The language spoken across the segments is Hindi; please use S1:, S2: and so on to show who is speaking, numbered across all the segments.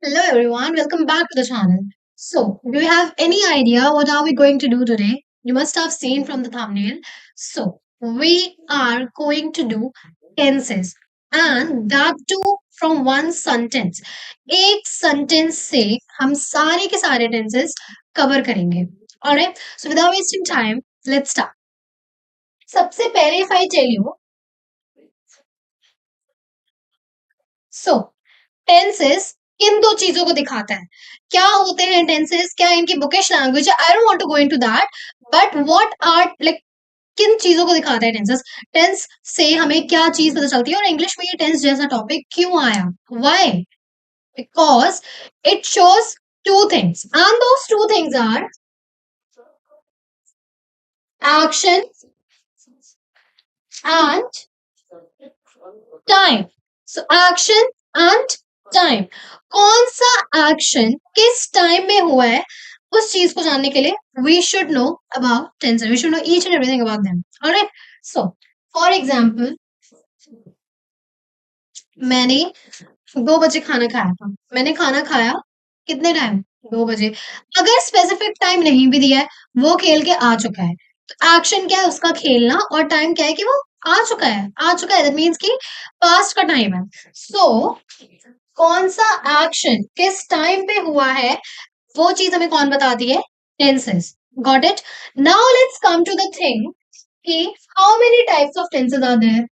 S1: Hello everyone, welcome back to the channel. So, do you have any idea what are we going to do today? You must have seen from the thumbnail. So, we are going to do tenses and that too from one sentence. एक sentence से हम सारे के सारे tenses cover करेंगे. Alright, so without wasting time, let's start. सबसे पहले if I tell you, so tenses किन दो चीजों को दिखाता है? क्या होते हैं टेंसेस? क्या इनकी बुकिश लैंग्वेज है? I don't want to go into that, but what are like किन चीजों को दिखाता है टेंसेस? टेंस से हमें क्या चीज पता चलती है और इंग्लिश में ये टेंस जैसा टॉपिक क्यों आया? Why? Because it shows two things and those two things are action and time. So action and time. कौन सा एक्शन किस टाइम में हुआ है उस चीज को जानने के लिए we should know about tenses. We should know each and everything about them. Alright, so for example मैंने 2 बजे खाना खाया था. मैंने खाना खाया कितने टाइम? 2 बजे. अगर स्पेसिफिक टाइम नहीं भी दिया है, वो खेल के आ चुका है. तो एक्शन क्या है? उसका खेलना. और टाइम क्या है? कि वो आ चुका है. आ चुका है दैट मीन्स कि पास्ट का टाइम है. सो कौन सा एक्शन किस टाइम पे हुआ है वो चीज हमें कौन बताती है? Tenses. Got it? Now let's come to the thing कि how many types of tenses are there.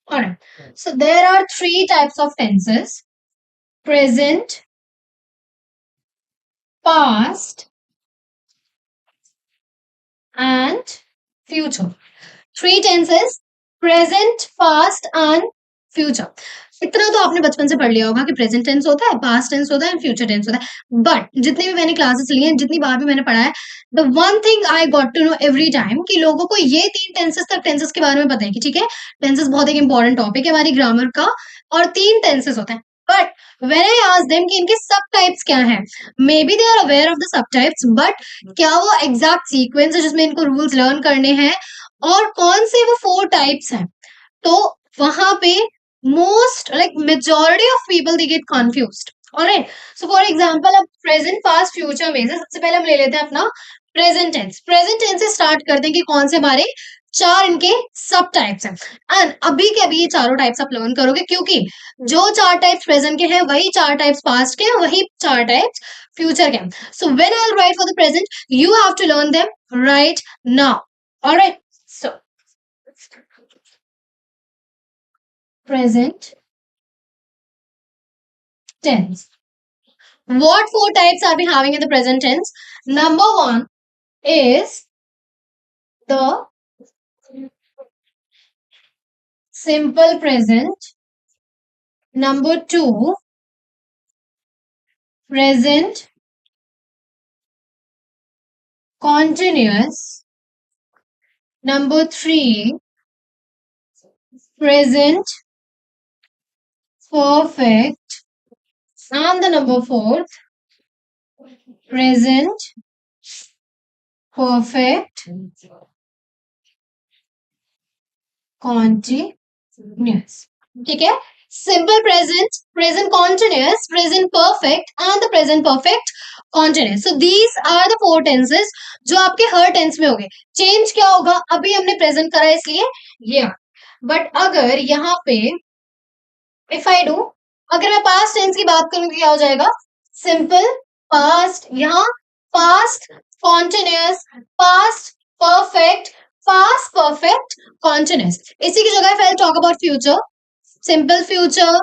S1: Alright, so there are 3 types of tenses: present, past, and future. 3 tenses: present, past, and future. इतना तो आपने बचपन से पढ़ लिया होगा कि प्रेजेंट टेंस होता है, पास्ट टेंस होता है, फ्यूचर टेंस होता है. बट जितनी भी मैंने क्लासेस ली हैं, जितनी बार भी मैंने पढ़ा है, the one thing I got to know every time कि लोगों को ये 3 टेंसेस तक टेंसेस के बारे में पता है कि ठीक है, टेंसेस बहुत एक इंपॉर्टेंट टॉपिक है हमारी ग्रामर का और 3 टेंसेस होते हैं. But when I ask them कि इनके सब टाइप्स क्या हैं, maybe they are aware of the sub types, but क्या वो एग्जैक्ट सीक्वेंस है जिसमें इनको रूल्स लर्न करने हैं और कौन से वो 4 टाइप्स हैं, तो वहां पे most like majority of people they get confused. All right, so for example अब present past future में से सबसे पहले हम ले लेते हैं अपना present tense. present tense से start करते हैं कि कौन से हमारे 4 इनके सब टाइप्स हैं. एंड अभी के अभी ये चारों टाइप्स आप लर्न करोगे क्योंकि जो 4 टाइप्स प्रेजेंट के हैं वही 4 टाइप्स पास्ट के हैं, वही 4 टाइप्स फ्यूचर के हैं. So when I will write for the present you have to learn them right now. Alright, so present tense. What 4 types are we having in the present tense? Number 1 is the simple present. Number 2, present continuous. Number 3, present perfect. And the number 4, present perfect continuous. ठीक है, simple present, present continuous, present perfect and the present perfect continuous. So these are the 4 tenses जो आपके हर टेंस में होंगे. चेंज क्या होगा? अभी हमने प्रेजेंट करा इसलिए ये. बट अगर यहाँ पे इफ आई डू, अगर मैं पास्ट टेंस की बात करूँ क्या हो जाएगा? सिंपल पास्ट, यहाँ past continuous, past perfect, past perfect continuous. इसी की जगह I talk about future, simple future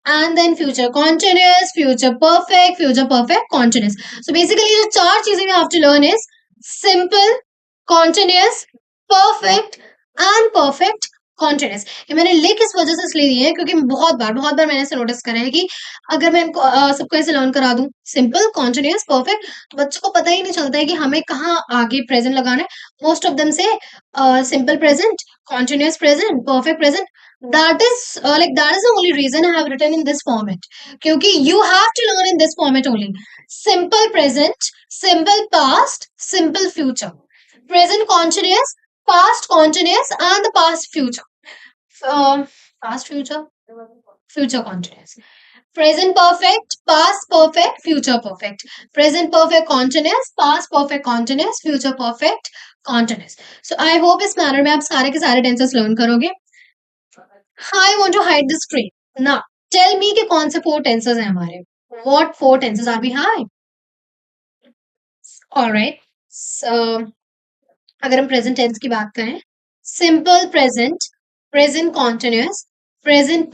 S1: and then future continuous, future perfect continuous. So basically जो 4 चीजें we have to learn is simple, continuous, perfect and perfect continuous. ये मैंने लिख इस वजह से इसलिए दिए हैं क्योंकि बहुत बार मैंने ऐसे नोटिस करा है कि अगर मैं इनको सबको ऐसे लर्न करा दूं सिंपल, कॉन्टिन्यूअस, परफेक्ट, तो बच्चों को पता ही नहीं चलता है कि हमें कहाँ आगे प्रेजेंट लगाना है. मोस्ट ऑफ देम से simple present, continuous present, perfect present. That is that is the only reason I have written in this format. क्योंकि you have to learn in this format only. Simple present, simple past, simple future, present continuous, past continuous and the past future. Past future, future continuous. Present perfect, past perfect, future perfect. Present perfect continuous, past perfect continuous, future perfect continuous. So I hope इस manner में आप सारे के सारे tenses learn करोगे. I want to hide the screen. Now, tell me कि कौन से four tenses हैं हमारे. What four tenses are we having? Alright. So, अगर हम प्रेजेंट टेंस की बात करें, simple present, present continuous, present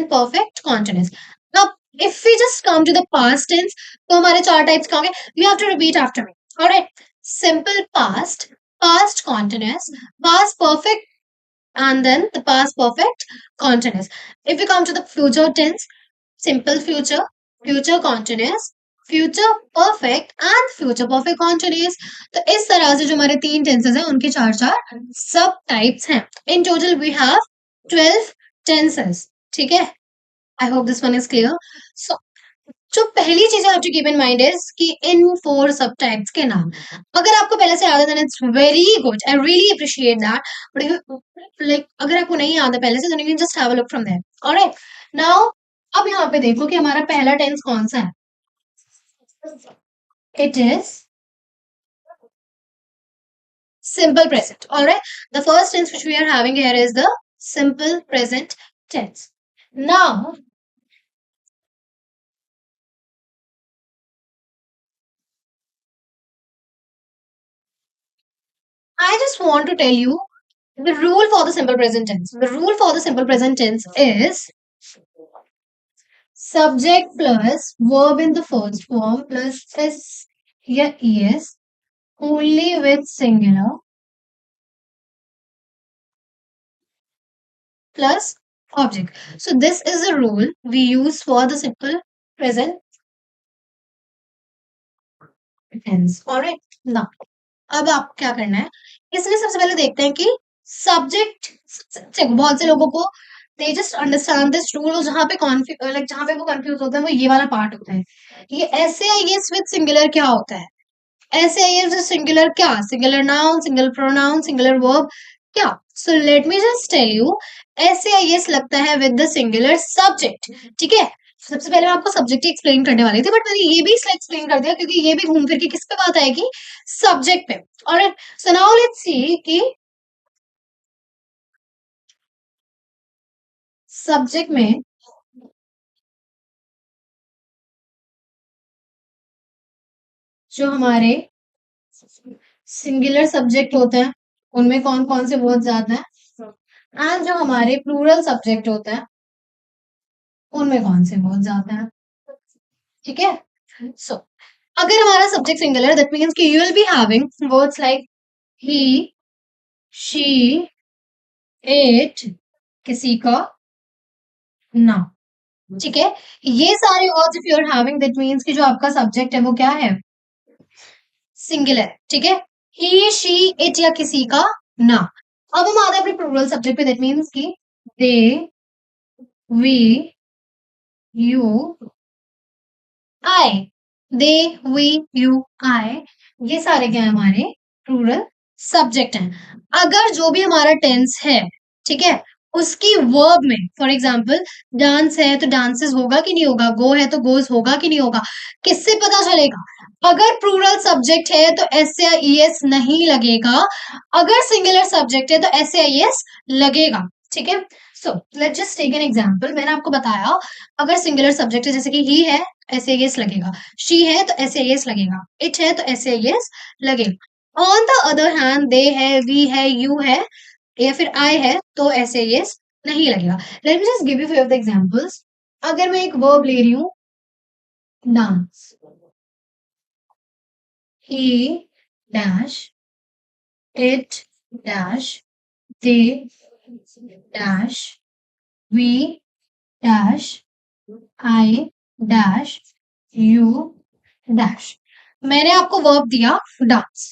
S1: perfect continuous. अब if we just come to the past tense, तो हमारे चार टाइप्स क्या होंगे? You have to repeat after me. Alright. Simple past, past continuous, past perfect, and then the past perfect continuous. If we come to the future tense, simple future, future continuous, future perfect and future perfect continuous. तो इस तरह से जो हमारे तीन टेंसेस हैं उनके चार चार सब टाइप्स हैं. In total we have 12 tenses. ठीक है. I hope this one is clear. So जो पहली चीज है to keep in mind is कि इन फोर सब टाइप्स के नाम अगर आपको पहले से याद है then it's very good. I really appreciate that. But like अगर आपको नहीं याद है पहले से, then you can just have a look from there. Alright. Now अब यहाँ पे देखो कि हमारा पहला टेंस कौन सा है. It is simple present. All right. The first tense which we are having here is the simple present tense. Now, I just want to tell you the rule for the simple present tense. The rule for the simple present tense is subject plus verb in the first form plus s या es only with singular plus object. So this is the rule we use for the simple present tense. Alright. Now, अब आपको क्या करना है, इसलिए सबसे पहले देखते हैं कि सब्जेक्ट. बहुत से लोगों को they just understand this rule, जहां पे लाइक जहां पे वो कंफ्यूज होते हैं वो ये वाला पार्ट होता है. ये ऐसे आईएस विद सिंगुलर क्या होता है? ऐसे आईएस विद सिंगुलर क्या? Singular noun, singular pronoun, singular verb क्या? So let me just tell you. ऐसे आईएस लगता है विद द सिंगुलर सब्जेक्ट. ठीक है. सबसे पहले मैं आपको सब्जेक्ट ही एक्सप्लेन करने वाली थी, बट मैंने ये भी इसलिए एक्सप्लेन कर दिया क्योंकि ये भी घूम फिर के किस पे बात आएगी? सब्जेक्ट पे. Alright. So now let's see कि सब्जेक्ट में जो हमारे सिंगुलर सब्जेक्ट होते हैं उनमें कौन कौन से बहुत ज्यादा है, एंड जो हमारे प्लूरल सब्जेक्ट होते हैं उनमें कौन से बहुत ज्यादा है. ठीक है. सो अगर हमारा सब्जेक्ट सिंगुलर, दैट मीन्स कि you will be having words like he, she, it, किसी का, ना. ठीक है. ये सारे words if you are having, that means कि जो आपका सब्जेक्ट है वो क्या है? सिंगुलर. ठीक है. ही, शी, इट या किसी का, ना. अब हम आते हैं अपने प्लूरल सब्जेक्ट पे, दैट मीन्स कि they, we, you, I. They, we, you, I, ये सारे क्या है? हमारे प्लूरल सब्जेक्ट हैं. अगर जो भी हमारा टेंस है, ठीक है, उसकी वर्ब में, फॉर एग्जाम्पल डांस है तो डांसेस होगा कि नहीं होगा, गो है तो गोज होगा कि नहीं होगा, किससे पता चलेगा? अगर प्लूरल सब्जेक्ट है तो एस या ई एस नहीं लगेगा. अगर सिंगुलर सब्जेक्ट है तो एस या ई एस लगेगा. ठीक है. So let's just take an example. मैंने आपको बताया अगर सिंगुलर सब्जेक्ट है, जैसे कि ही है, एस ए एस लगेगा. शी है तो एस ए एस लगेगा. इट है तो एस ए एस लगेगा. ऑन द अदर हैंड दे है, वी है, यू है या फिर आई है तो एस ए एस नहीं लगेगा. Late me just give you few of the examples. अगर मैं एक वर्ब ले रही हूं dance, he dash, it dash, they dash, we dash, I dash, you dash. मैंने आपको वर्ब दिया डांस.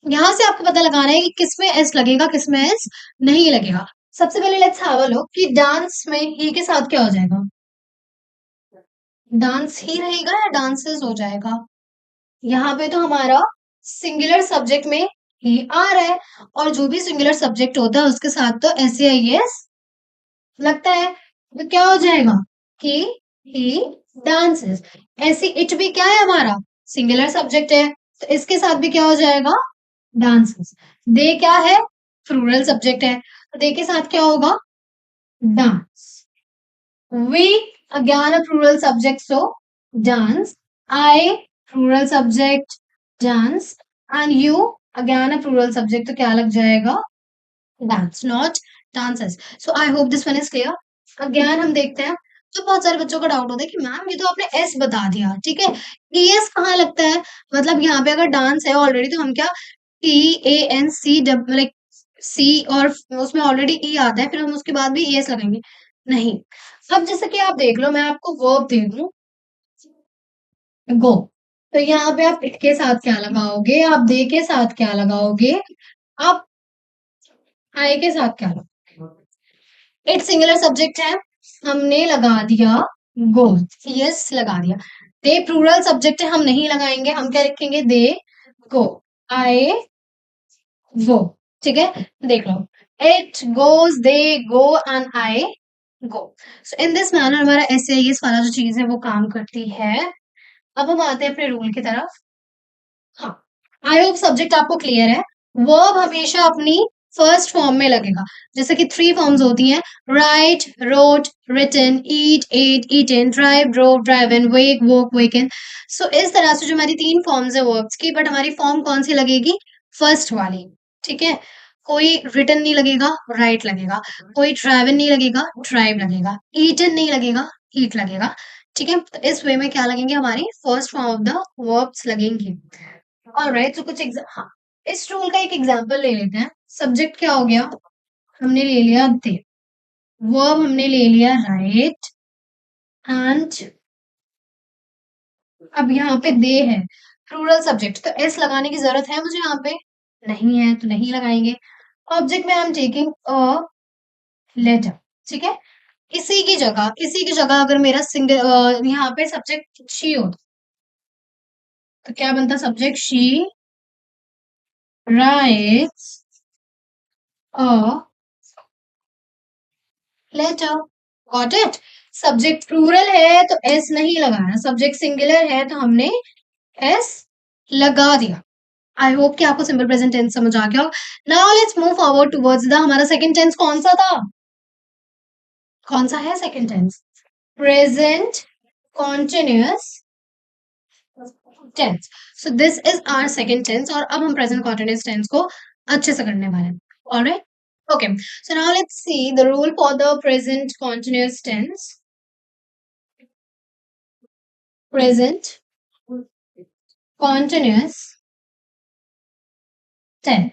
S1: यहां से आपको पता लगाना है कि किसमें एस लगेगा, किसमें एस नहीं लगेगा. सबसे पहले लेट्स हैव अ लुक कि डांस में ही के साथ क्या हो जाएगा? डांस ही रहेगा या डांसेस हो जाएगा? यहाँ पे तो हमारा सिंगुलर सब्जेक्ट में ही आ रहा है, और जो भी सिंगुलर सब्जेक्ट होता है उसके साथ तो SAIS लगता है, तो क्या हो जाएगा कि ही डांसेस। ऐसी इट भी क्या है हमारा सिंगुलर सब्जेक्ट है, तो इसके साथ भी क्या हो जाएगा डांसेस। दे क्या है प्लूरल सब्जेक्ट है, तो दे के साथ क्या होगा dance. We again a plural subject, so dance. I plural subject dance, and you again a plural subject, तो क्या लग जाएगा dance, not dances. So I hope this one is clear. Again हम देखते हैं, तो बहुत सारे बच्चों का डाउट होता है कि मैम ये तो आपने एस बता दिया, ठीक है, ES कहाँ लगता है, मतलब यहाँ पे अगर डांस है ऑलरेडी तो हम क्या TANC लाइक सी, और उसमें ऑलरेडी ई आता है, फिर हम उसके बाद भी ES लगाएंगे नहीं। अब जैसे कि आप देख लो, मैं आपको वर्ब दे दूं गो, तो यहाँ पे आप इट के साथ क्या लगाओगे, आप दे के साथ क्या लगाओगे, आप आई के साथ क्या लगाओगे। इट सिंगुलर सब्जेक्ट है, हमने लगा दिया गो, यस लगा दिया। दे प्लूरल सब्जेक्ट है, हम नहीं लगाएंगे, हम क्या लिखेंगे दे गो, आए वो, ठीक है, देख लो it goes, they go and I go. So in this manner हमारा SAIS वाला जो चीज है वो काम करती है। अब हम आते हैं अपने रूल की तरफ। हाँ, आई होप सब्जेक्ट आपको क्लियर है। वर्ब हमेशा अपनी फर्स्ट फॉर्म में लगेगा, जैसे कि 3 फॉर्म्स होती हैं, write, wrote, written, eat, ate, eaten, drive, drove, driven, wake, woke, woken. So इस तरह से जो हमारी 3 फॉर्म्स है वर्ब्स की, बट हमारी फॉर्म कौन सी लगेगी फर्स्ट वाली, ठीक है। कोई रिटन नहीं लगेगा, राइट लगेगा, कोई ड्राइवन नहीं लगेगा, ड्राइव लगेगा, ईटन नहीं लगेगा, ईट लगेगा, ठीक है। तो इस वे में क्या लगेंगे हमारी first form of the verbs लगेंगी। ऑलराइट, तो कुछ हाँ, इस रूल का एक एग्जांपल ले लेते हैं। सब्जेक्ट क्या हो गया, हमने ले लिया दे, वर्ब हमने ले लिया राइट, एंड अब यहाँ पे दे है प्लूरल सब्जेक्ट, तो एस लगाने की जरूरत है मुझे यहाँ पे, नहीं है तो नहीं लगाएंगे। ऑब्जेक्ट में I am taking a letter, ठीक है। इसी की जगह अगर मेरा सिंगल यहाँ पे सब्जेक्ट शी होता, तो क्या बनता subject she writes a letter, got it. Subject plural है तो एस नहीं लगाना, सब्जेक्ट सिंगुलर है तो हमने एस लगा दिया। आई होप कि आपको सिंपल प्रेजेंट टेंस समझ आ गया। Now let's move forward towards the, हमारा सेकंड टेंस कौन सा था, कौन सा है second tense, present continuous tense. So this is our second tense, और अब हम प्रेजेंट कॉन्टिन्यूअस टेंस को अच्छे से करने वाले हैं। Alright, okay, so now let's see the rule for the present continuous tense. Present continuous tense,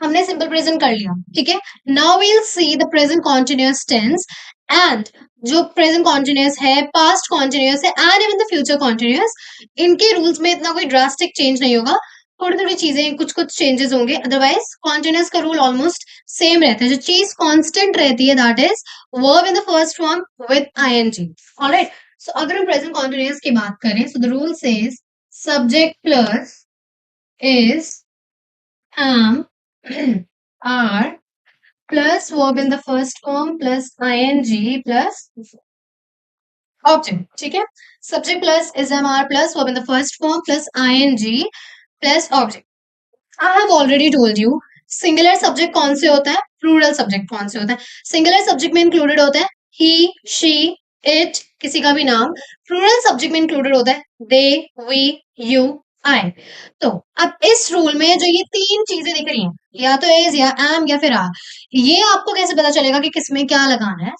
S1: हमने सिंपल प्रेजेंट कर लिया, ठीक है। Now we'll see the present continuous tense, and जो प्रेजेंट कॉन्टिन्यूअस है, पास्ट कॉन्टिन्यूअस है, and even the future continuous, इनके रूल्स में इतना कोई ड्रास्टिक चेंज नहीं होगा, थोड़ी थोड़ी चीजें कुछ कुछ चेंजेस होंगे, अदरवाइज कॉन्टिन्यूअस का रूल ऑलमोस्ट सेम रहता है। जो चीज कांस्टेंट रहती है that is verb in the first form with ING. Alright, so अगर हम प्रेजेंट कॉन्टिन्यूअस की बात करें, so the rule says subject plus is am are plus verb in the first form plus ing plus object, ठीक है। Subject plus is am are plus verb in the first form plus ing plus object. I have already told you singular subject कौन से होता है, प्लूरल सब्जेक्ट कौन से होता है। सिंगुलर सब्जेक्ट में इंक्लूडेड होता है ही, शी, इट, किसी का भी नाम। प्लूरल सब्जेक्ट में इंक्लूडेड होता है दे, वी, यू, आई। तो अब इस रूल में जो ये 3 चीजें दिख रही हैं, या तो इज या एम या फिर आर, ये आपको कैसे पता चलेगा कि किसमें क्या लगाना है।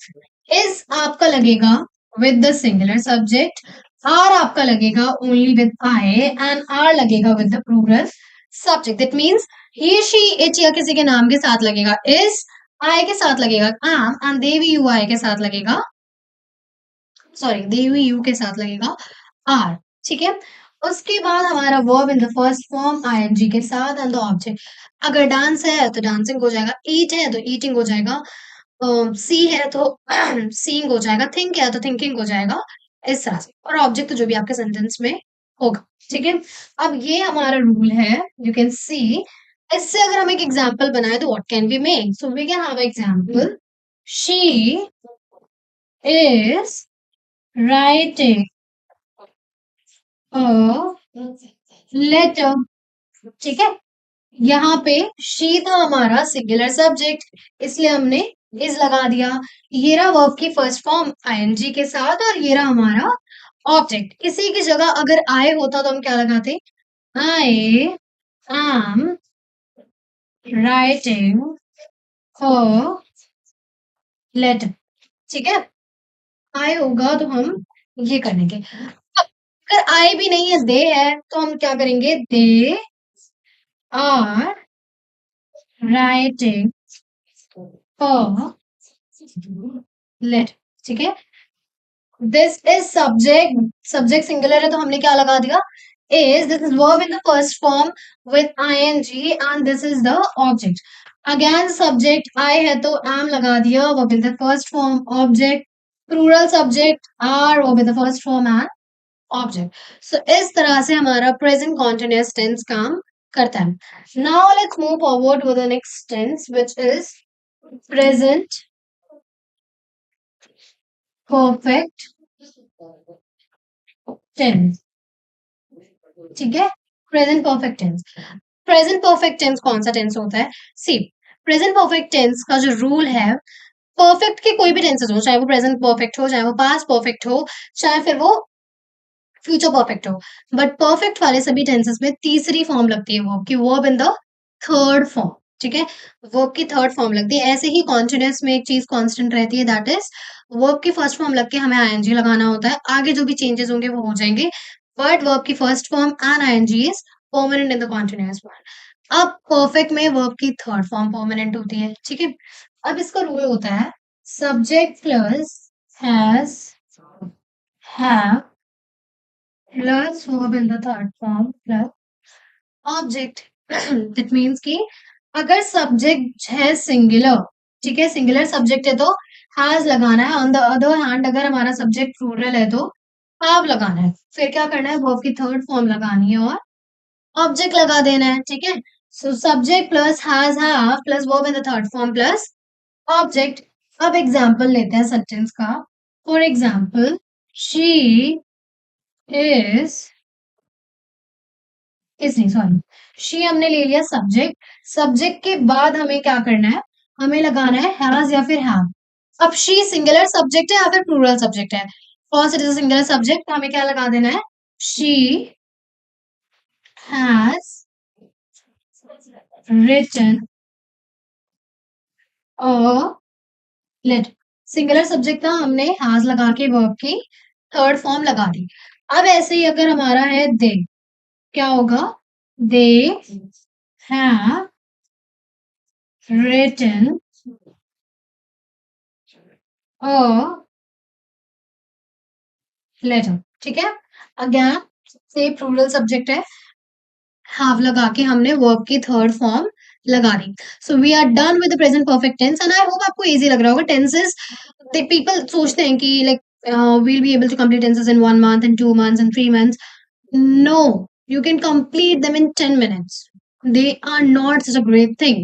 S1: इज आपका लगेगा with the singular subject, are आपका लगेगा only with I, and are लगेगा with the plural subject. That means he, she, it या किसी के नाम के साथ लगेगा इज, आई के साथ लगेगा एम, एंड देवी यू आई के साथ लगेगा, सॉरी देवी यू के साथ लगेगा आर, ठीक है। उसके बाद हमारा verb in the first form ING के साथ एंड द ऑब्जेक्ट। अगर डांस है तो डांसिंग हो जाएगा, ईट है तो ईटिंग हो जाएगा, सी है तो सीइंग हो जाएगा, थिंक है तो थिंकिंग हो जाएगा, इस तरह से। और ऑब्जेक्ट तो जो भी आपके सेंटेंस में होगा, ठीक है। अब ये हमारा रूल है, यू कैन सी इससे अगर हम एक एग्जाम्पल बनाए तो what can be make, so we can have example, she is writing a letter. ठीक है, यहाँ पे शी था हमारा सिंगुलर सब्जेक्ट, इसलिए हमने इज लगा दिया। ये रहा वर्ब की फर्स्ट फॉर्म आईएनजी के साथ, और ये रहा हमारा ऑब्जेक्ट। इसी की जगह अगर आई होता तो हम क्या लगाते, I am writing a letter. ठीक है, आई होगा तो हम ये करेंगे। अगर आई भी नहीं है, दे है, तो हम क्या करेंगे, they are writing a letter. ठीक है, this is subject, subject singular है तो हमने क्या लगा दिया, is, this is verb in the first form with ing, and this is the object. Again subject I है तो am लगा दिया, verb in the first form, object plural subject are, verb in the first form and object. So इस तरह से हमारा present continuous tense काम करता है। Now let's move forward to the next tense, which is present perfect tense। ठीक है, present perfect tense. Present perfect tense कौन सा टेंस होता है, सी, प्रेजेंट परफेक्ट टेंस का जो रूल है, परफेक्ट के कोई भी टेंसेस हो, चाहे वो प्रेजेंट परफेक्ट हो, चाहे वो पास्ट परफेक्ट हो, चाहे फिर वो फ्यूचर परफेक्ट हो, बट परफेक्ट वाले सभी टेंसेस में तीसरी फॉर्म लगती है वर्ब की, verb in the third form. ठीक है, वर्ब की थर्ड फॉर्म लगती है। ऐसे ही कॉन्टिन्यूअस में एक चीज कांस्टेंट रहती है, दैट इज वर्ब की फर्स्ट फॉर्म लग के हमें आईएनजी लगाना होता है, आगे जो भी चेंजेस होंगे वो हो जाएंगे, बट वर्ब की first form and ING is permanent in the continuous form. अब परफेक्ट में वर्ब की थर्ड फॉर्म परमानेंट होती है। ठीक है, अब इसका रूल होता है, subject plus has, have plus verb in the third form plus object. That means कि अगर सब्जेक्ट है सिंगुलर, ठीक है, सिंगुलर सब्जेक्ट है तो हैज लगाना है, ऑन द अदर हैंड अगर हमारा सब्जेक्ट प्लूरल है तो हैव लगाना है। फिर क्या करना है, वर्ब की थर्ड फॉर्म लगानी है और ऑब्जेक्ट लगा देना है। ठीक है, so subject plus has, have plus verb in the third form plus object. अब एग्जाम्पल लेते हैं सेंटेंस का। For example, she is, is नहीं, सॉरी, शी हमने ले लिया सब्जेक्ट, सब्जेक्ट के बाद हमें क्या करना है, हमें लगाना है हैज या फिर हैव। अब शी सिंगुलर सब्जेक्ट है या फिर प्लूरल सब्जेक्ट है, कौन सा सिंगुलर सब्जेक्ट, तो हमें क्या लगा देना है, she has written a letter. Singular subject था, हमने हैज लगा के वर्ब की थर्ड फॉर्म लगा दी। अब ऐसे ही अगर हमारा है दे, क्या होगा, they have written a letter. ठीक है, अगेन से प्लूरल सब्जेक्ट है, हैव लगा के हमने वर्ब की थर्ड फॉर्म लगा दी। So we are done with the present perfect tense, and I hope आपको इजी लग रहा होगा। टेंसेस, पीपल सोचते हैं कि like we'll be able to complete tenses in 1 month, in 2 months, in 3 months. No, you can complete them in 10 minutes. They are not such a great thing.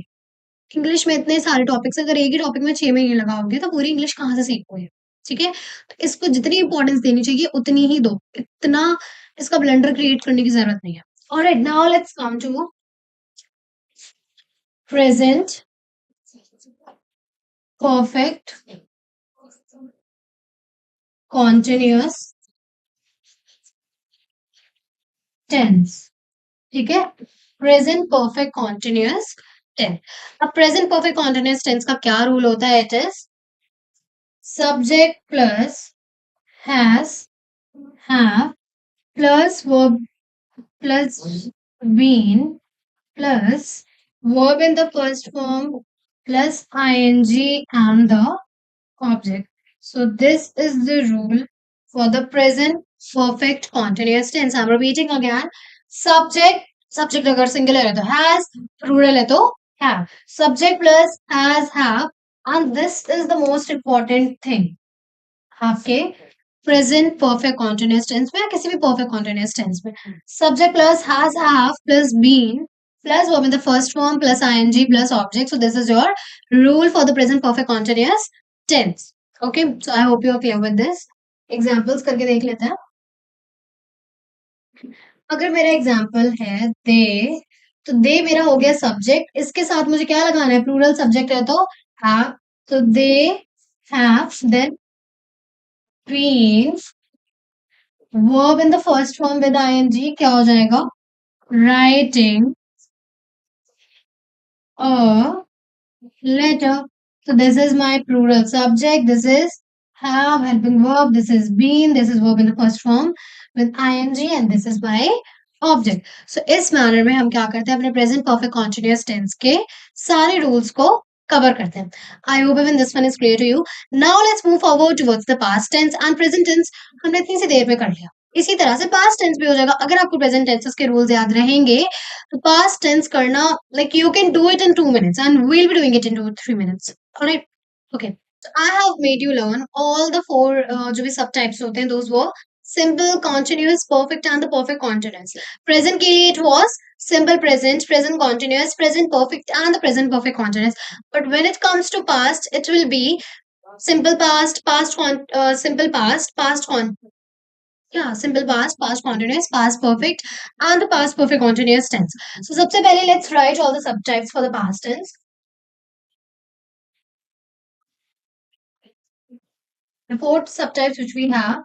S1: English में इतने सारे टॉपिक्स, अगर एक ही टॉपिक में 6 महीने लगाओगे तो पूरी इंग्लिश कहाँ से सीखोगे। ठीक है, तो इसको जितनी इंपॉर्टेंस देनी चाहिए उतनी ही दो, इतना इसका ब्लंडर क्रिएट करने की जरूरत नहीं है। Alright, now let's come to present perfect continuous tense. ठीक है, प्रेजेंट परफेक्ट कॉन्टिन्यूअस टेंस। अब प्रेजेंट परफेक्ट कॉन्टिन्यूअस टेंस का क्या रूल होता है, it is subject plus has, have plus verb plus been plus verb in the first form plus ing and the object. So this is the rule for the present perfect continuous tense. I'm repeating again. Subject, subject अगर singular है तो has, plural है तो have. Subject plus has, have, and this is the most important thing. आपके प्रेजेंट परफेक्ट कॉन्टिन्यूअस टेंस में या किसी भी परफेक्ट कॉन्टिन्यूअस टेंस में, subject plus has, have plus been plus verb in the first form plus ing plus object. So this is your rule for the present perfect continuous tense. Okay, so I hope you are clear with this. Examples करके देख लेते हैं. अगर मेरा एग्जाम्पल है दे, तो दे मेरा हो गया सब्जेक्ट. इसके साथ मुझे क्या लगाना है? प्लूरल सब्जेक्ट है तो हैव. तो they have then been verb in the first form with ING क्या हो जाएगा? Writing a letter. So this is my plural subject. This is have helping verb. This is been. This is verb in the first form with ing and this is my object. So इस manner में हम क्या करते हैं? अपने present perfect continuous tense के सारे rules को cover करते हैं. I hope even this one is clear to you. Now let's move forward towards the past tense and present tense. हमने इतनी सी देर में कर लिया. इसी तरह से पास्ट टेंस भी हो जाएगा. अगर आपको प्रेजेंट टेंसेस के रूल्स याद रहेंगे तो पास्ट टेंस करना like you can do it in 2 minutes and we'll be doing it in 2-3 minutes. All right. Okay. So I have made you learn all the four जो भी subtypes होते हैं those were simple, continuous, perfect and the perfect continuous. Present के लिए it was simple present, present continuous, present perfect and the present perfect continuous. But when it comes to past, it will be simple past, simple past, yeah, simple past, past continuous, past perfect, and the past perfect continuous tense. So, सबसे पहले let's write all the subtypes for the past tense. The four subtypes which we have: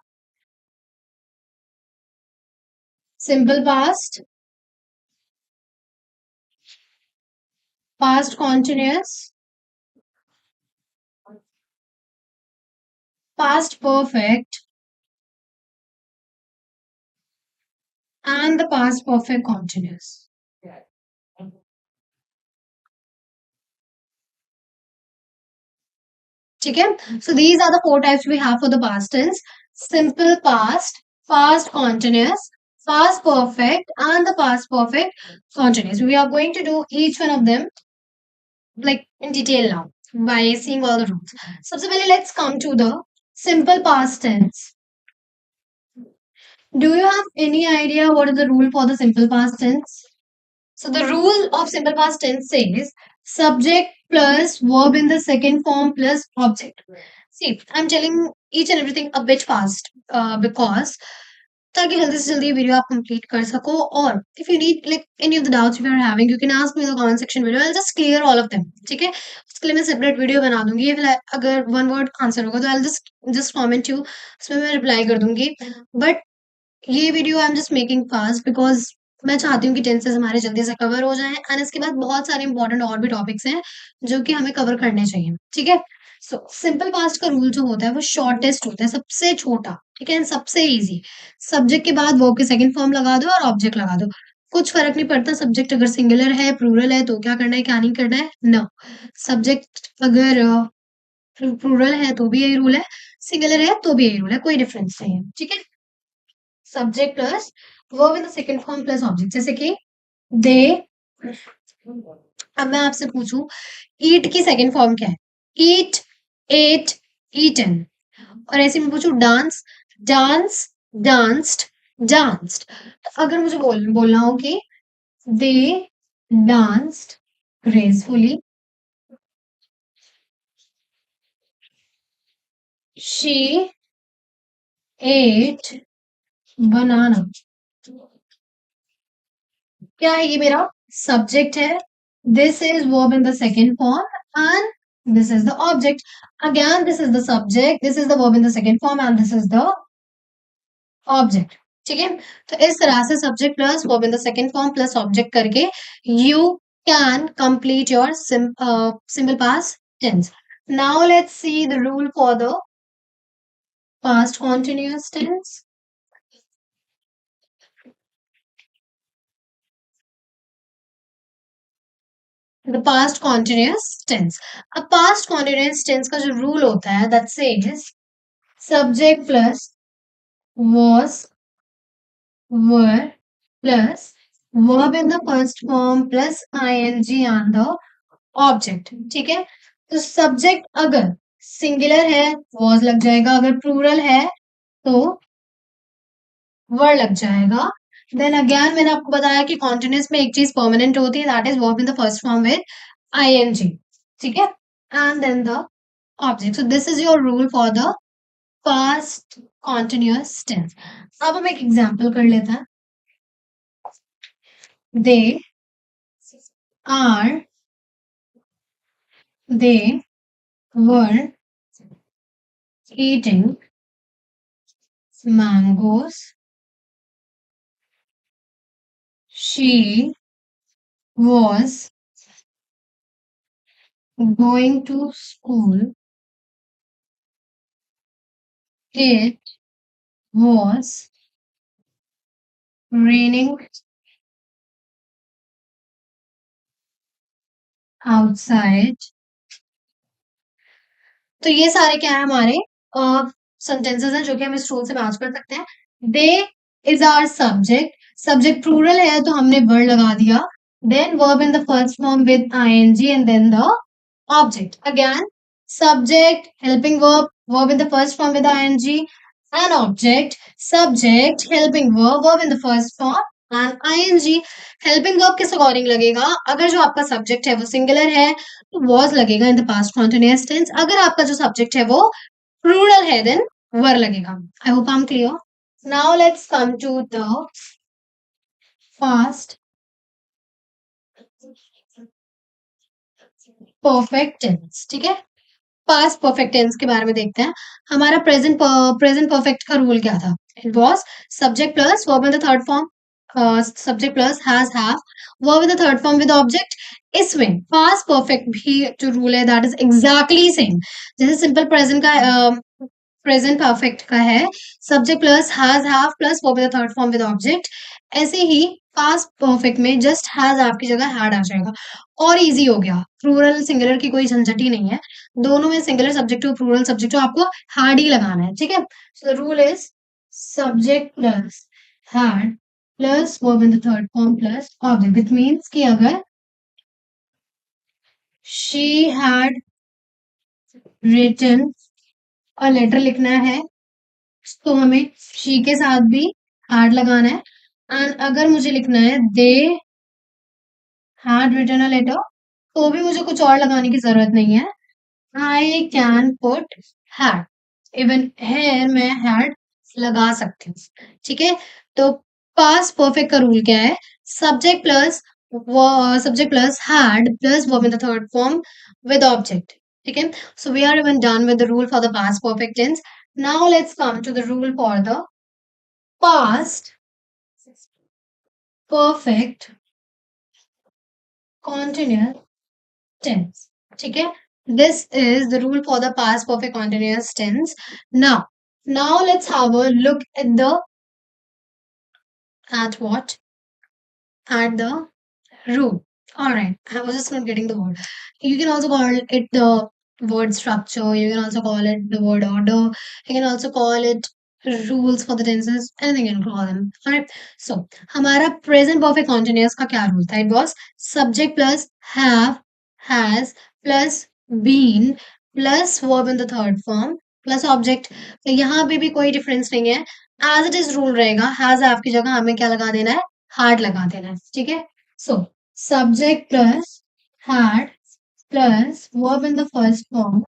S1: simple past, past continuous, past perfect, and the past perfect continuous. ठीक है? So these are the four types we have for the past tense: simple past, past continuous, past perfect, and the past perfect continuous. We are going to do each one of them like in detail now by seeing all the rules. सबसे पहले let's come to the simple past tense. Do you have any idea what is the rule for the simple past tense? So the rule of simple past tense says subject plus verb in the second form plus object. See, I'm telling each and everything a bit fast because ताकि जल्दी से जल्दी ये वीडियो आप कंप्लीट कर सको. और if you need like any of the doubts you are having you can ask me in the comment section video. I just clear all of them. ठीक है, उसके लिए मैं सेपरेट वीडियो बना दूंगी. अगर वन वर्ड आंसर होगा तो आई जस्ट कमेंट यू, उसमें मैं रिप्लाई कर दूंगी. बट ये video I am just making fast because मैं चाहती हूँ कि टेंसेस हमारे जल्दी से कवर हो जाएं एंड इसके बाद बहुत सारे इंपॉर्टेंट और भी टॉपिक्स हैं जो कि हमें कवर करने चाहिए. ठीक है, सो सिंपल पास्ट का रूल जो होता है वो शॉर्टेस्ट होता है, सबसे छोटा. ठीक है, सबसे इजी. सब्जेक्ट के बाद वर्ब के सेकंड फॉर्म लगा दो और ऑब्जेक्ट लगा दो. कुछ फर्क नहीं पड़ता सब्जेक्ट अगर सिंगुलर है प्लूरल है तो क्या करना है क्या नहीं करना है. नो, सब्जेक्ट अगर प्लूरल है तो भी यही रूल है, सिंगुलर है तो भी यही रूल है, कोई डिफरेंस नहीं है. ठीक है, subject plus verb in the second form plus object. जैसे कि दे, अब मैं आपसे पूछूं ईट की सेकंड फॉर्म क्या है? ईट, एट, ईटन. और ऐसे में पूछूं डांस, डांस, डांस्ड, डांस्ड. तो अगर मुझे बोलना हो कि they danced gracefully, she ate banana. क्या है ये? मेरा सब्जेक्ट है. This is verb in the second form and this is the object. Again this is the subject, this is the verb in the second form and this is the object. ठीक है, तो इस तरह से subject plus verb in the second form plus object करके you can complete your simple past tense. Now let's see the rule for the past continuous tense. The past continuous tense. अब पास्ट कॉन्टिन्यूअस टेंस का जो रूल होता है that says subject plus was, were plus verb in the first form plus ing on the object. ठीक है, तो सब्जेक्ट अगर सिंगुलर है was लग जाएगा, अगर प्लूरल है तो वर लग जाएगा, देन अगेन मैंने आपको बताया कि कॉन्टिन्यूस में एक चीज परमानेंट होती है, that is verb in the first form with ING, ठीक है, and then the object. So this is your rule for the past continuous tense. अब हम एक एग्जांपल कर लेते हैं. They are, they were eating mangoes. She was going to school. It was raining outside. तो ये सारे क्या है हमारे सेंटेंसेस हैं जो कि हम इस रूल से मैच कर सकते हैं. They is our subject. Subject plural है तो हमने वर्ड लगा दिया. Then verb in the first form with ING and then the object. Again subject, helping verb, verb in the first form with ING and object. Subject, helping verb, verb in the first form and ING. Helping verb किस अकॉर्डिंग लगेगा? अगर जो आपका सब्जेक्ट है वो सिंगुलर है तो was लगेगा in the past continuous tense. अगर आपका जो सब्जेक्ट है वो प्लूरल है देन वर लगेगा. I hope I am clear. Now let's come to the past perfect tense. ठीक है, पास्ट परफेक्ट टेंस के बारे में देखते हैं. हमारा प्रेजेंट परफेक्ट का रूल क्या था? It was subject plus verb in the third form, subject plus has have, verb in the third form with object. इसमें पास्ट परफेक्ट भी जो रूल है दैट इज एग्जैक्टली सेम जैसे सिंपल प्रेजेंट का प्रेजेंट परफेक्ट का है, subject plus has have plus verb in the third form with object. ऐसे ही पास्ट परफेक्ट में जस्ट हैज हैव की जगह हैड आ जाएगा और इजी हो गया. प्लूरल सिंगुलर की कोई झंझट ही नहीं है. दोनों में singular subject too plural subject too आपको हैड ही लगाना है. ठीक है, so the rule is subject plus had plus verb in the third form plus object. It means कि अगर she had written a letter लिखना है तो हमें she के साथ भी had लगाना है. एंड अगर मुझे लिखना है they had written a letter तो भी मुझे कुछ और लगाने की जरूरत नहीं है. I can put had. Even here मैं had लगा सकती हूँ. ठीक है, तो पास्ट परफेक्ट का रूल क्या है? Subject plus had plus verb in the third form with object. ठीक है, so we are even done with the rule for the past perfect tense. Now let's come to the rule for the past perfect continuous tense. ठीक है, this is the rule for the past perfect continuous tense. Now let's have a look at the rule. All right, I was just not getting the word. You can also call it the word structure. You can also call it the word order. You can also call it rules for the tenses. Anything you can call them. All right. So हमारा present perfect continuous का क्या rule था? It was subject plus have, has plus been plus verb in the third form plus object. तो यहाँ पे भी कोई difference नहीं है. As it is rule रहेगा. Has have की जगह हमें क्या लगा देना है? Had लगा देना है. ठीक है. So subject plus had plus verb in the first form.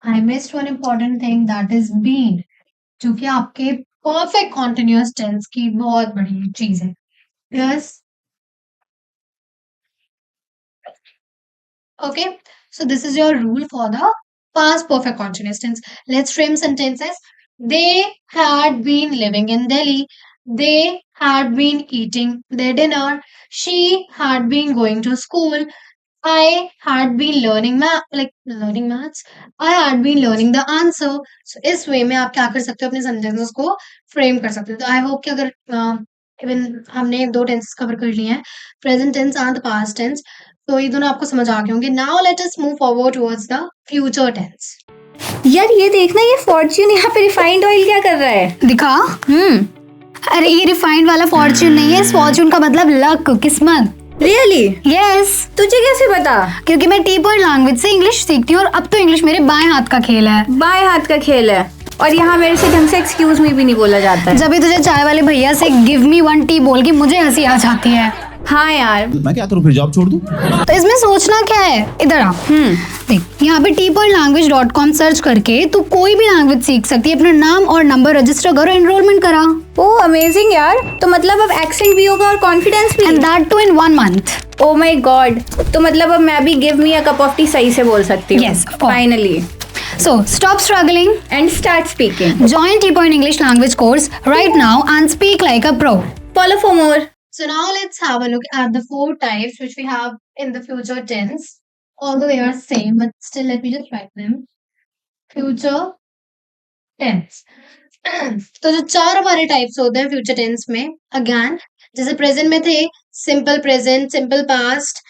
S1: I missed one important thing, that is been, जो कि आपके perfect continuous tense की बहुत बड़ी चीज है. Plus, okay, so this is your rule for the past perfect continuous tense. Let's frame sentences. They had been living in Delhi. They had been eating their dinner. She had been going to school. I had been learning maths. I had been learning the answer. So इस way में आप क्या कर सकते हो? अपने sentences को frame कर सकते हो. तो I hope कि अगर even हमने 2 tenses cover कर लिए हैं, present tense and the past tense, तो ये दोनों आपको समझ आ गए होंगे. Now let us move forward towards the future tense.
S2: यार ये देखना, ये फॉर्च्यून यहाँ पे रिफाइंड ऑयल क्या कर रहा है?
S3: दिखा. अरे ये रिफाइंड वाला फॉर्च्यून नहीं है. फॉर्च्यून का मतलब लक, किस्मत.
S2: रियली?
S3: यस.
S2: तुझे कैसे पता?
S3: क्योंकि मैं टी पॉइंट लैंग्वेज से इंग्लिश सीखती हूँ और अब तो इंग्लिश मेरे बाएं हाथ का खेल है.
S2: बाएं हाथ का खेल है? और यहाँ मेरे से ढंग से एक्सक्यूज मी भी नहीं बोला जाता है।
S3: जब भी तुझे चाय वाले भैया से गिव मी 1 टी बोल के मुझे हंसी आ जाती है।
S2: हाँ यार,
S4: मैं क्या करूँ फिर, जॉब छोड़ दूँ?
S3: तो इसमें सोचना क्या है, इधर आ। देख यहाँ पे tpointlanguage.com सर्च करके तू कोई भी लैंग्वेज सीख सकती है। अपना नाम और नंबर रजिस्टर करो, एनरोलमेंट करा।
S2: ओह अमेजिंग यार, तो मतलब अब एक्सेंट भी होगा और कॉन्फिडेंस भी।
S3: And that too in 1 month.
S2: Oh my god, तो मतलब अब मैं भी give me a cup of tea सही से बोल सकती हूँ।
S3: Yes, of course.
S2: Finally.
S3: So stop struggling.
S2: And start speaking.
S3: Join T Point English language course right now and speak like a pro.
S2: Follow for more.
S1: So now let's have a look at the 4 types which we have in the future tense. Although they are same, but still let me just write them. Future tense. तो जो 4 हमारे टाइप्स होते हैं फ्यूचर टेंस में, अगेन जैसे प्रेजेंट में थे simple present, simple past,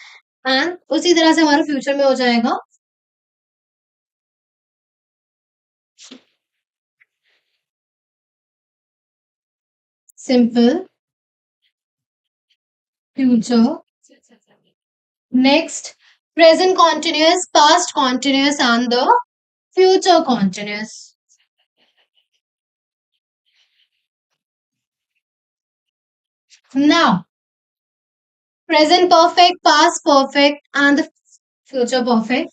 S1: and उसी तरह से हमारा फ्यूचर में हो जाएगा simple future, next present continuous, past continuous and the future continuous. Now present perfect, past perfect and the future perfect.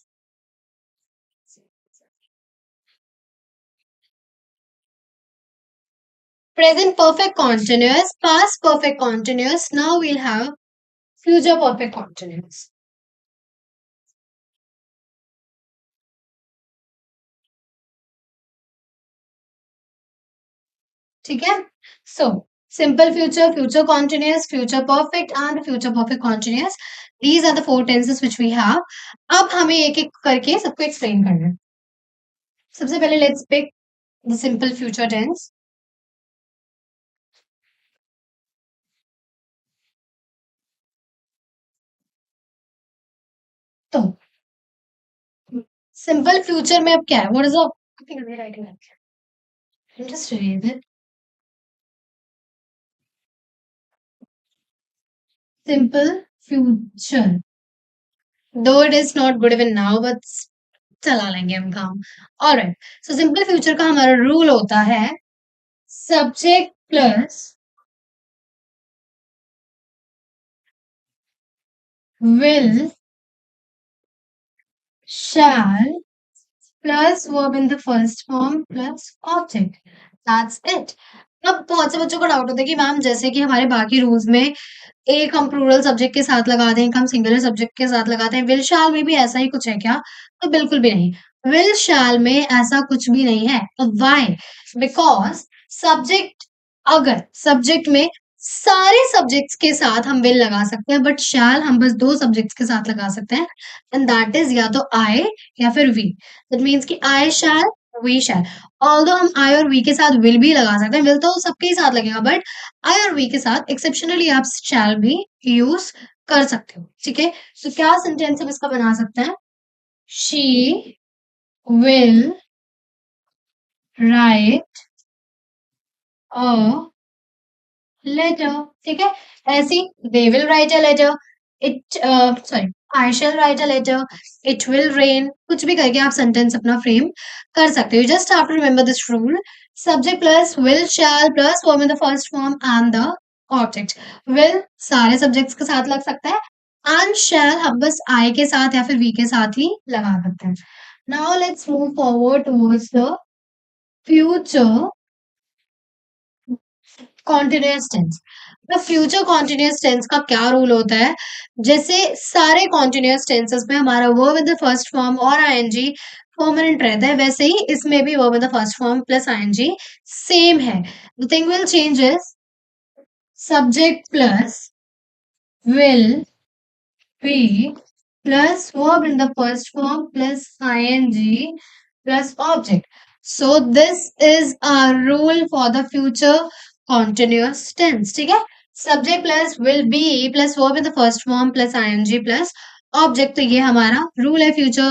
S1: Present perfect continuous, past perfect continuous. Now we'll have future perfect continuous. ठीक है? So simple future, future continuous, future perfect and future perfect continuous. These are the 4 tenses which we have. अब हमें एक एक करके सबको explain करना है. सबसे पहले let's pick the simple future tense. तो simple future में अब क्या है? What is the I think I'm writing that. I'll just erase it. Simple future. Though it is not good even now, but चला लेंगे हम काम. Alright. So simple future का हमारा rule होता है subject plus will, shall plus verb in the first form plus object. That's it. अब बहुत से बच्चों को डाउट होता है कि मैम जैसे कि हमारे बाकी रूल्स में एक हम प्लूरल सब्जेक्ट के साथ लगाते हैं, एक हम सिंगुलर सब्जेक्ट के साथ लगाते हैं, विल शाल में भी ऐसा ही कुछ है क्या? तो बिल्कुल भी नहीं. विल शाल में ऐसा कुछ भी नहीं है. व्हाई? बिकॉज सब्जेक्ट, अगर सब्जेक्ट में सारे सब्जेक्ट्स के साथ हम विल लगा सकते हैं, बट शैल हम बस 2 सब्जेक्ट्स के साथ लगा सकते हैं, एंड दैट इज या तो आई या फिर वी. दैट मीन्स कि आई शैल, वी शैल. ऑल्दो हम आई और वी के साथ विल भी लगा सकते हैं, विल तो सबके ही साथ लगेगा, बट आई और वी के साथ एक्सेप्शनली आप शैल भी यूज कर सकते हो. ठीक है? तो क्या सेंटेंस हम इसका बना सकते हैं? She will write a letter. ठीक है? ऐसी they will write a letter, it sorry I shall write a letter, it will rain, कुछ भी करके आप सेंटेंस अपना फ्रेम कर सकते हो. Just have to remember this rule. Subject plus will shall plus verb in the first form and the object. Will सारे सब्जेक्ट्स के साथ लग सकता है, एंड शैल हम बस आई के साथ या फिर वी के साथ ही लगा सकते हैं. Now let's move forward towards the future continuous tense. The future continuous tense का क्या रूल होता है? जैसे सारे कॉन्टिन्यूअस टेंसेस में हमारा verb in the first form और आईएनजी परमानेंट रहता है, वैसे ही इसमें भी verb in the first form plus ING same है. The thing will change is subject plus will be plus verb in the first form plus ING plus object. So this is a rule for the future continuous tense. ठीक है? Subject plus will be plus verb in the first form plus ing plus object. तो ये हमारा rule है future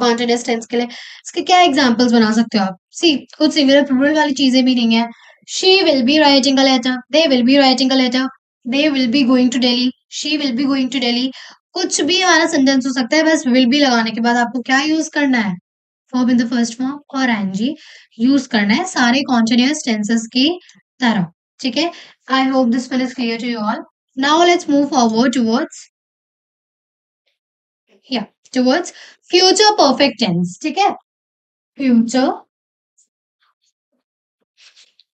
S1: continuous tense के लिए. इसके क्या examples बना सकते हो आप? See, कुछ singular plural वाली चीजें भी नहीं है. She will be writing a letter. They will be writing a letter. They will be going to Delhi. She will be going to Delhi. कुछ भी हमारा सेंटेंस हो सकता है, बस will be लगाने के बाद आपको क्या यूज करना है? verb in the first form और ing यूज करना है सारे continuous tenses की तरह. ठीक है? I hope this one is clear to you all. Now let's move forward towards future perfect tense. ठीक है? Future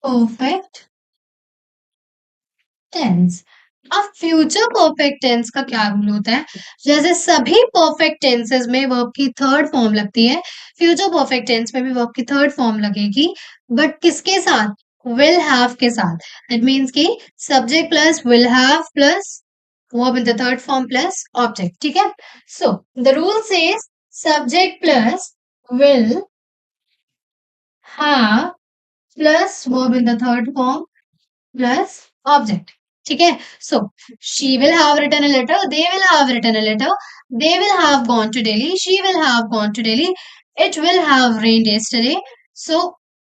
S1: perfect tense. अब फ्यूचर परफेक्ट टेंस का क्या रूल होता है? जैसे सभी परफेक्ट टेंसेस में वर्ब की थर्ड फॉर्म लगती है, फ्यूचर परफेक्ट टेंस में भी वर्ब की थर्ड फॉर्म लगेगी, बट किसके साथ? विल हैव के साथ. दैट मीन्स कि subject plus will have plus verb in the third form plus object. ठीक है? So the rule says subject plus will have plus verb in the third form plus object. ठीक है? So she will have written a letter, they will have written a letter, they will have gone to Delhi, she will have gone to Delhi, it will have rained yesterday. So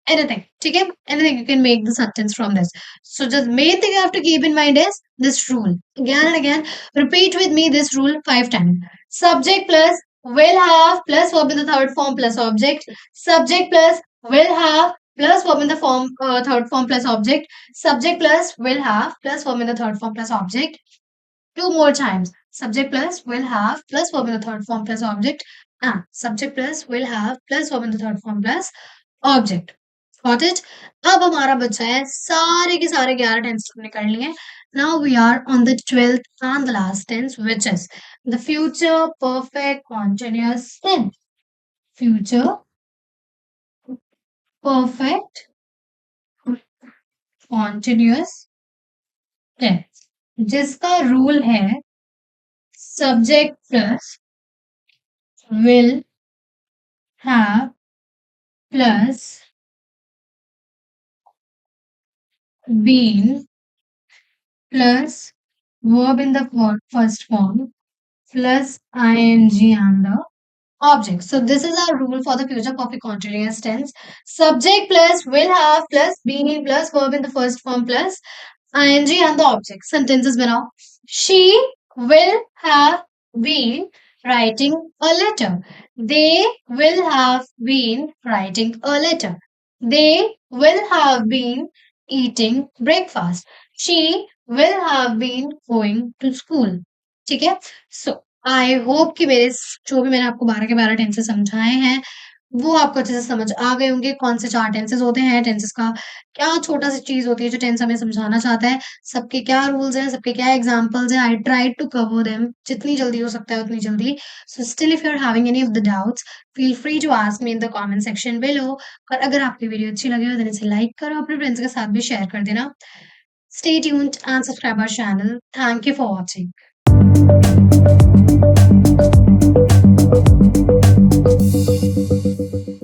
S1: anything. ठीक है? Anything you can make the sentence from this. So just main thing you have to keep in mind is this rule. Again and again, repeat with me this rule 5 times. Subject plus will have plus verb in the third form plus object. Subject plus will have plus verb in the third form plus object. Subject plus will have plus verb in the third form plus object. 2 more times. Subject plus will have plus verb in the third form plus object. And subject plus will have plus verb in the third form plus object. Got it? अब हमारा बचा है सारे के सारे 11 टेंस हमने कर लिए. Now we are on the 12th and the last tense, which is the future perfect continuous tense. Future perfect continuous tense, जिसका रूल है subject plus will have plus been plus verb in the first form plus ing and the object. So this is our rule for the future perfect continuous tense. Subject plus will have plus been plus verb in the first form plus ing and the object. Sentences बनाओ. She will have been writing a letter. They will have been writing a letter. They will have been eating breakfast. She will have been going to school. ठीक है? So आई होप कि मेरे जो भी मैंने आपको 12 के 12 टेंसेस समझाए हैं वो आपको अच्छे से समझ आ गए होंगे. कौन से 4 टेंसेस होते हैं, टेंसेस का क्या छोटा सी चीज होती है जो टेंस हमें समझाना चाहता है, सबके क्या रूल्स हैं, सबके क्या एग्जांपल्स हैं. I try to cover them जितनी जल्दी हो सकता है उतनी जल्दी. So still if you are having any of the doubts feel free to ask me in the comment section below. और अगर आपकी वीडियो अच्छी लगे हो तो इसे लाइक करो, अपने फ्रेंड्स के साथ भी शेयर कर देना. Stay tuned and subscribe our channel. Thank you for watching.